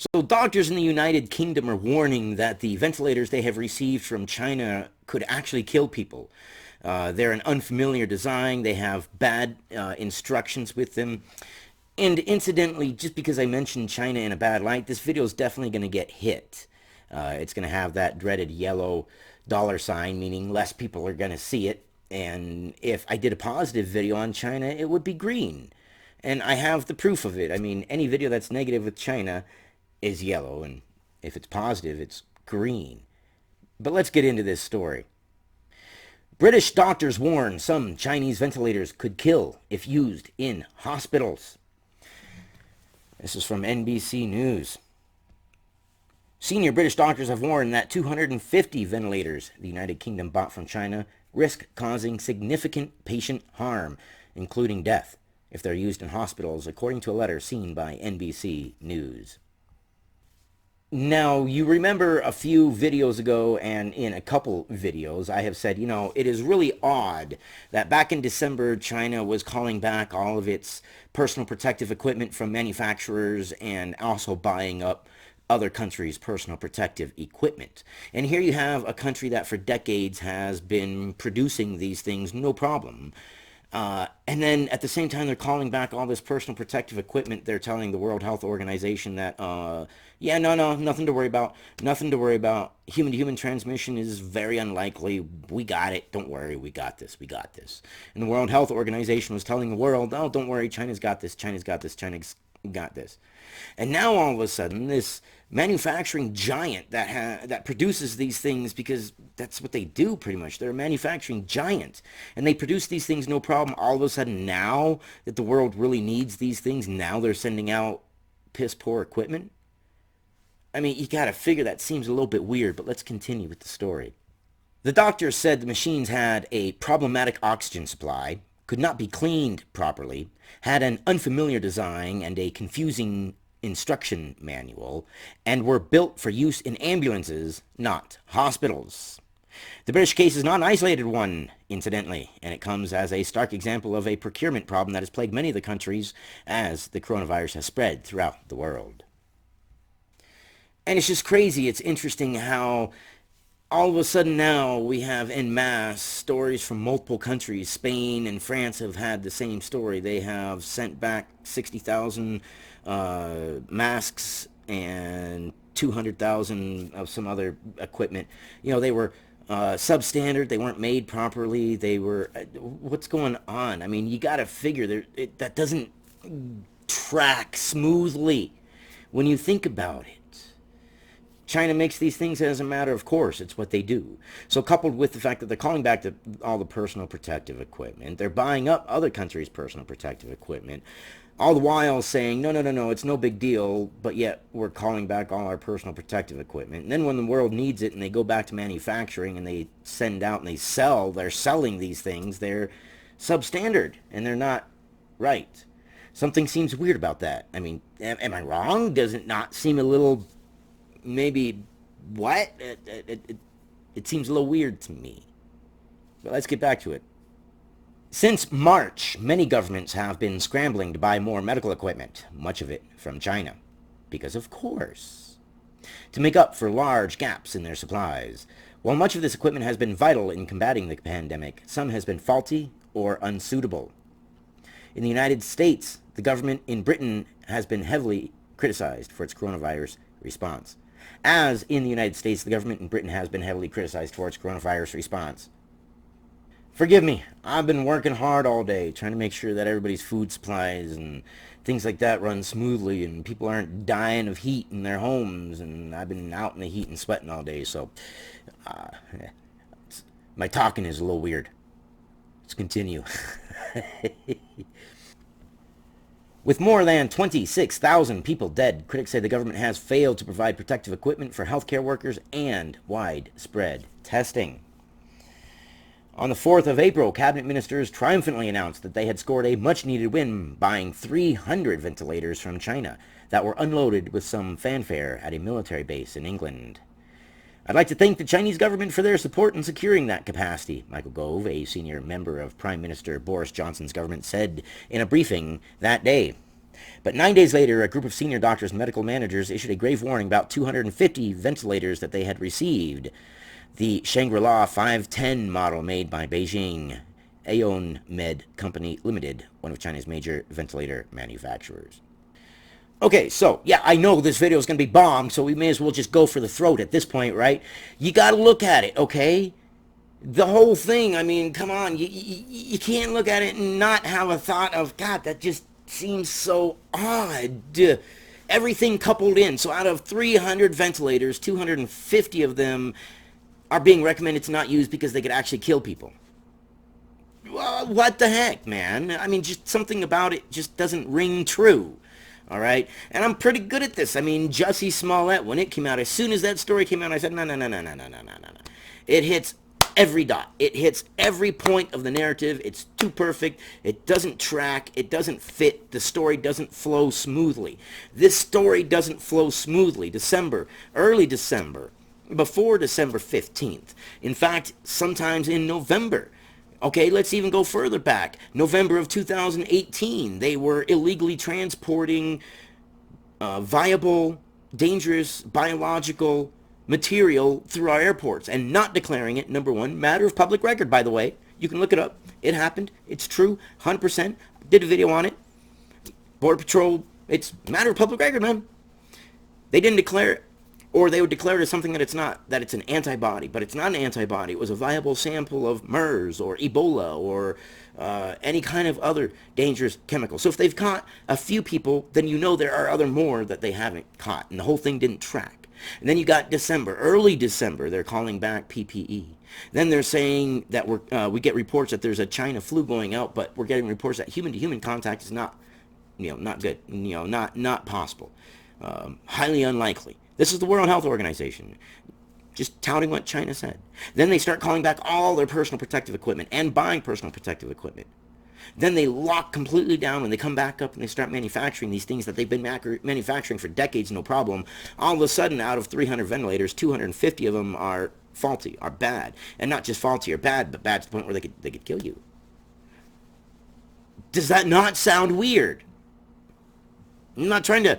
So doctors in the United Kingdom are warning that the ventilators they have received from China could actually kill people. They're an unfamiliar design. They have bad instructions with them. And incidentally, just because I mentioned China in a bad light, this video is definitely going to get hit. It's going to have that dreaded yellow dollar sign, meaning less people are going to see it. And if I did a positive video on China, it would be green. And I have the proof of it. I mean, any video that's negative with China is yellow, and if it's positive, it's green. But let's get into this story. British doctors warn some Chinese ventilators could kill if used in hospitals. This is from NBC News. Senior British doctors have warned that 250 ventilators the United Kingdom bought from China risk causing significant patient harm, including death, if they're used in hospitals, according to a letter seen by NBC News. Now, you remember a few videos ago and in a couple videos, I have said, it is really odd that back in December, China was calling back all of its personal protective equipment from manufacturers and also buying up other countries' personal protective equipment. And here you have a country that for decades has been producing these things no problem. And then at the same time they're calling back all this personal protective equipment. They're telling the World Health Organization that, yeah, no, nothing to worry about. Nothing to worry about. Human-to-human transmission is very unlikely. We got it. Don't worry. We got this. We got this. And the World Health Organization was telling the world, oh, don't worry. China's got this. China's got this. China's got this. And now all of a sudden, this manufacturing giant that produces these things, because that's what they do pretty much. They're a manufacturing giant, and they produce these things no problem. All of a sudden, now that the world really needs these things, now they're sending out piss poor equipment. I mean, you got to figure that seems a little bit weird, but let's continue with the story. The doctors said the machines had a problematic oxygen supply, could not be cleaned properly, had an unfamiliar design and a confusing instruction manual, and were built for use in ambulances, not hospitals. The British case is not an isolated one, incidentally, and it comes as a stark example of a procurement problem that has plagued many of the countries as the coronavirus has spread throughout the world. And it's just crazy. It's interesting how all of a sudden now we have en masse stories from multiple countries. Spain and France have had the same story. They have sent back 60,000 masks and 200,000 of some other equipment. They were substandard. They weren't made properly. They were... what's going on? I mean, you got to figure that doesn't track smoothly when you think about it. China makes these things as a matter of course. It's what they do. So coupled with the fact that they're calling back all the personal protective equipment, they're buying up other countries' personal protective equipment, all the while saying, no, it's no big deal, but yet we're calling back all our personal protective equipment. And then when the world needs it and they go back to manufacturing and they send out and they're selling these things, they're substandard and they're not right. Something seems weird about that. I mean, am I wrong? Does it not seem a little... maybe what? It seems a little weird to me. But let's get back to it. Since March, many governments have been scrambling to buy more medical equipment, much of it from China. Because of course. To make up for large gaps in their supplies. While much of this equipment has been vital in combating the pandemic, some has been faulty or unsuitable. In the United States, the government in Britain has been heavily criticized for its coronavirus response. As in the United States, the government in Britain has been heavily criticized for its coronavirus response. Forgive me, I've been working hard all day trying to make sure that everybody's food supplies and things like that run smoothly and people aren't dying of heat in their homes, and I've been out in the heat and sweating all day, so my talking is a little weird. Let's continue. With more than 26,000 people dead, critics say the government has failed to provide protective equipment for healthcare workers and widespread testing. On the 4th of April, cabinet ministers triumphantly announced that they had scored a much-needed win buying 300 ventilators from China that were unloaded with some fanfare at a military base in England. I'd like to thank the Chinese government for their support in securing that capacity, Michael Gove, a senior member of Prime Minister Boris Johnson's government, said in a briefing that day. But 9 days later, a group of senior doctors and medical managers issued a grave warning about 250 ventilators that they had received. The Shangri-La 510 model made by Beijing Aeon Med Company Limited, one of China's major ventilator manufacturers. Okay, so, yeah, I know this video is going to be bombed, so we may as well just go for the throat at this point, right? You got to look at it, okay? The whole thing, I mean, come on, you can't look at it and not have a thought of, God, that just seems so odd. Everything coupled in. So out of 300 ventilators, 250 of them are being recommended to not use because they could actually kill people. Well, what the heck, man? I mean, just something about it just doesn't ring true. All right? And I'm pretty good at this. I mean, Jussie Smollett, when it came out, as soon as that story came out, I said, no, no, no, no, no, no, no, no, no. It hits every dot. It hits every point of the narrative. It's too perfect. It doesn't track. It doesn't fit. The story doesn't flow smoothly. This story doesn't flow smoothly. December, early December, before December 15th. In fact, sometimes in November. Okay, let's even go further back. November of 2018, they were illegally transporting viable, dangerous, biological material through our airports and not declaring it, number one, matter of public record, by the way. You can look it up. It happened. It's true, 100%. Did a video on it. Border Patrol, it's matter of public record, man. They didn't declare it. Or they would declare it as something that it's not, that it's an antibody, but it's not an antibody. It was a viable sample of MERS or Ebola or any kind of other dangerous chemical. So if they've caught a few people, then you know there are other more that they haven't caught, and the whole thing didn't track. And then you got December, early December, they're calling back PPE. Then they're saying that we get reports that there's a China flu going out, but we're getting reports that human-to-human contact is not, not good, not possible, highly unlikely. This is the World Health Organization, just touting what China said. Then they start calling back all their personal protective equipment and buying personal protective equipment. Then they lock completely down when they come back up and they start manufacturing these things that they've been manufacturing for decades, no problem. All of a sudden, out of 300 ventilators, 250 of them are faulty, are bad. And not just faulty or bad, but bad to the point where they could kill you. Does that not sound weird? I'm not trying to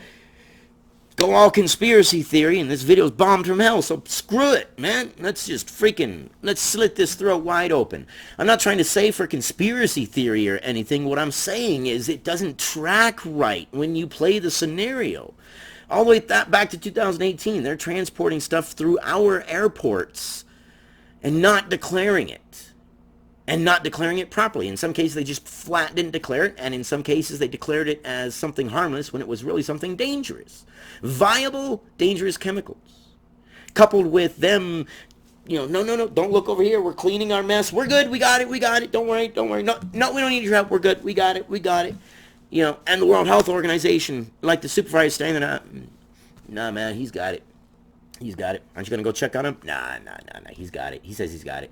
go all conspiracy theory, and this video's bombed from hell, so screw it, man. Let's slit this throat wide open. I'm not trying to say for conspiracy theory or anything. What I'm saying is it doesn't track right when you play the scenario. All the way back to 2018, they're transporting stuff through our airports and not declaring it. And not declaring it properly. In some cases, they just flat didn't declare it, and in some cases, they declared it as something harmless when it was really something dangerous. Viable, dangerous chemicals. Coupled with them, no, don't look over here. We're cleaning our mess. We're good. We got it. Don't worry. No, we don't need your help. We're good. We got it. And the World Health Organization, like the supervisor standing up, nah, man, he's got it. Aren't you going to go check on him? Nah, he's got it. He says he's got it.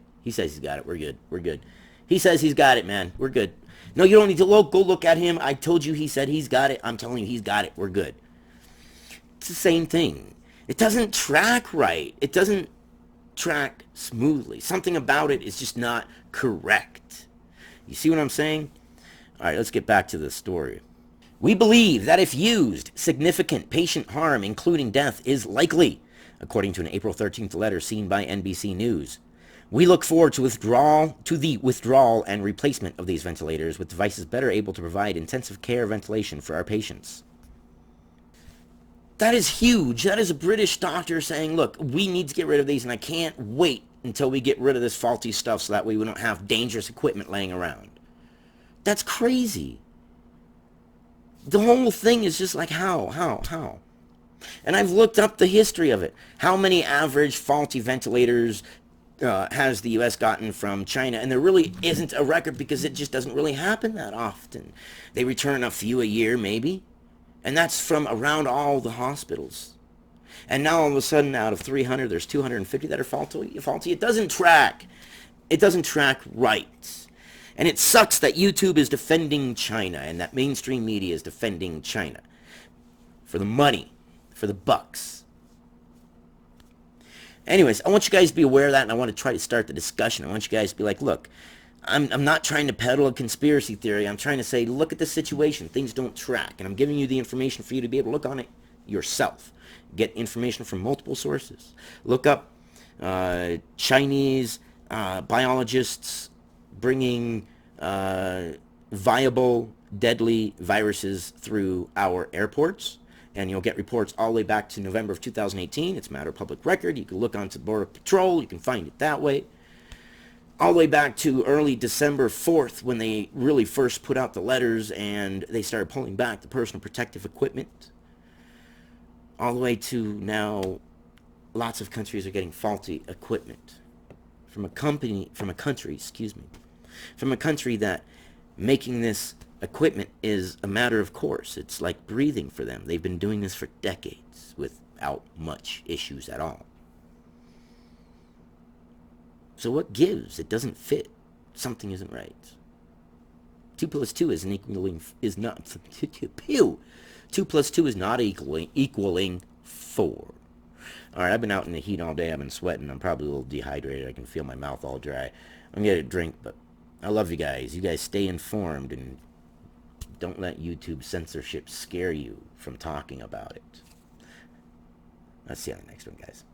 We're good. He says he's got it, man. We're good. No, you don't need to go look at him. I told you he said he's got it. I'm telling you he's got it. We're good. It's the same thing. It doesn't track right. It doesn't track smoothly. Something about it is just not correct. You see what I'm saying? All right, let's get back to the story. We believe that if used, significant patient harm, including death, is likely, according to an April 13th letter seen by NBC News. We look forward to the withdrawal and replacement of these ventilators with devices better able to provide intensive care ventilation for our patients. That is huge. That is a British doctor saying, look, we need to get rid of these, and I can't wait until we get rid of this faulty stuff so that way we don't have dangerous equipment laying around. That's crazy. The whole thing is just like, how? And I've looked up the history of it. How many average faulty ventilators has the U.S. gotten from China? And there really isn't a record because it just doesn't really happen that often. They return a few a year, maybe. And that's from around all the hospitals. And now all of a sudden, out of 300, there's 250 that are faulty. It doesn't track. It doesn't track right. And it sucks that YouTube is defending China and that mainstream media is defending China for the money, for the bucks. Anyways, I want you guys to be aware of that, and I want to try to start the discussion. I want you guys to be like, look, I'm not trying to peddle a conspiracy theory. I'm trying to say, look at the situation. Things don't track. And I'm giving you the information for you to be able to look on it yourself. Get information from multiple sources. Look up Chinese biologists bringing viable, deadly viruses through our airports. And you'll get reports all the way back to November of 2018. It's a matter of public record. You can look onto Border Patrol. You can find it that way. All the way back to early December 4th when they really first put out the letters and they started pulling back the personal protective equipment. All the way to now, lots of countries are getting faulty equipment from a country that making this equipment is a matter of course. It's like breathing for them. They've been doing this for decades without much issues at all. So what gives? It doesn't fit. Something isn't right. 2 plus 2 is not 2 plus 2 is not equaling 4. All right, I've been out in the heat all day. I've been sweating. I'm probably a little dehydrated. I can feel my mouth all dry. I'm gonna get a drink, but I love you guys. You guys stay informed and don't let YouTube censorship scare you from talking about it. I'll see you on the next one, guys.